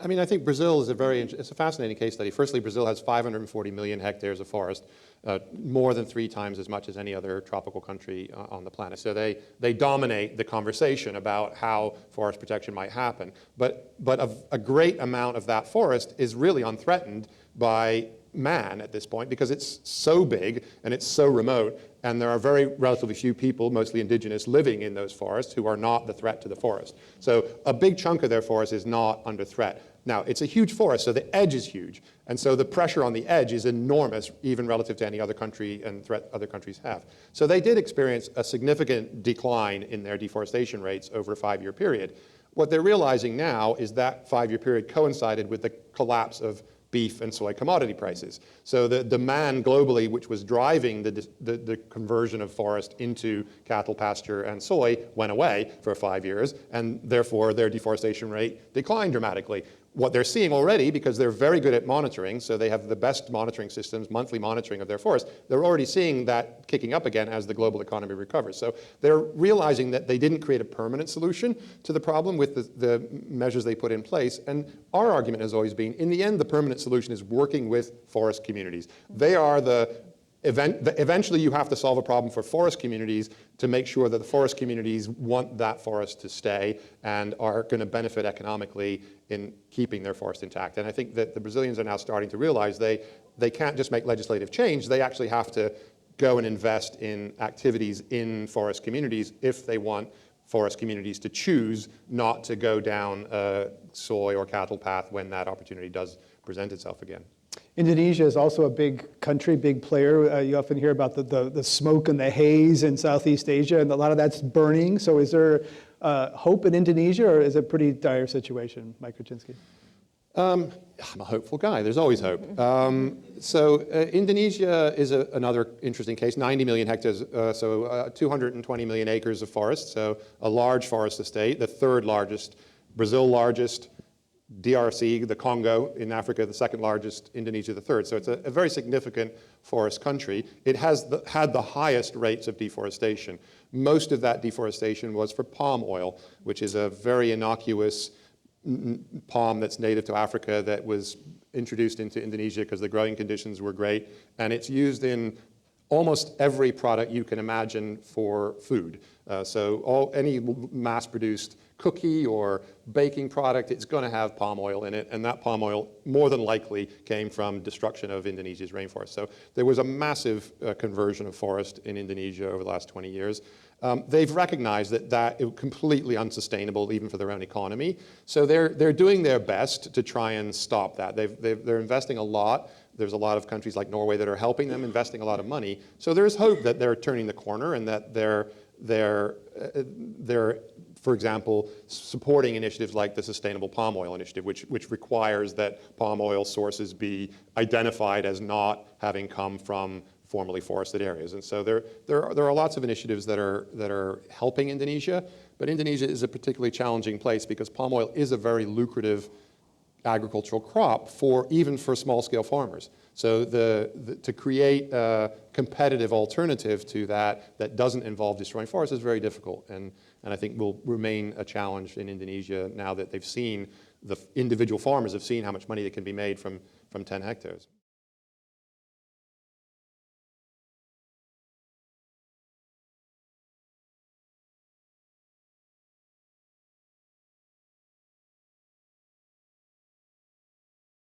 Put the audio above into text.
I mean, I think Brazil is it's a fascinating case study. Firstly, Brazil has 540 million hectares of forest, more than 3 times as much as any other tropical country on the planet. So they dominate the conversation about how forest protection might happen. But a great amount of that forest is really unthreatened by man at this point because it's so big and it's so remote, and there are relatively few people, mostly indigenous, living in those forests who are not the threat to the forest. So a big chunk of their forest is not under threat. Now, it's a huge forest, so the edge is huge, and so the pressure on the edge is enormous, even relative to any other country and threat other countries have. So they did experience a significant decline in their deforestation rates over a 5-year period. What they're realizing now is that 5-year period coincided with the collapse of beef and soy commodity prices. So the demand globally, which was driving the conversion of forest into cattle pasture and soy, went away for 5 years, and therefore their deforestation rate declined dramatically. What they're seeing already, because they're very good at monitoring, so they have the best monitoring systems, monthly monitoring of their forest, they're already seeing that kicking up again as the global economy recovers. So they're realizing that they didn't create a permanent solution to the problem with the measures they put in place. And our argument has always been, in the end, the permanent solution is working with forest communities. They are eventually you have to solve a problem for forest communities to make sure that the forest communities want that forest to stay and are going to benefit economically in keeping their forest intact. And I think that the Brazilians are now starting to realize they can't just make legislative change, they actually have to go and invest in activities in forest communities if they want forest communities to choose not to go down a soy or cattle path when that opportunity does present itself again. Indonesia is also a big country, big player. You often hear about the smoke and the haze in Southeast Asia, and a lot of that's burning. So is there hope in Indonesia, or is it a pretty dire situation, Mike Korchinsky? I'm a hopeful guy. There's always hope. Indonesia is another interesting case. 90 million hectares, 220 million acres of forest, so a large forest estate, the 3rd largest, Brazil largest, DRC, the Congo in Africa, the 2nd largest, Indonesia the 3rd. So it's a very significant forest country. It has had the highest rates of deforestation. Most of that deforestation was for palm oil, which is a very innocuous palm that's native to Africa that was introduced into Indonesia because the growing conditions were great. And it's used in almost every product you can imagine for food. Any mass-produced cookie or baking product, it's going to have palm oil in it, and that palm oil more than likely came from destruction of Indonesia's rainforest. So there was a massive conversion of forest in Indonesia over the last 20 years. They've recognized that is completely unsustainable even for their own economy. So they're doing their best to try and stop that. They're investing a lot. There's a lot of countries like Norway that are helping them, investing a lot of money. So there's hope that they're turning the corner and that they're for example, supporting initiatives like the Sustainable Palm Oil Initiative, which requires that palm oil sources be identified as not having come from formerly forested areas. And so there are lots of initiatives that are helping Indonesia, but Indonesia is a particularly challenging place because palm oil is a very lucrative agricultural crop even for small-scale farmers. So to create a competitive alternative to that doesn't involve destroying forests is very difficult, and I think will remain a challenge in Indonesia now that they've seen, the individual farmers have seen how much money that can be made from 10 hectares.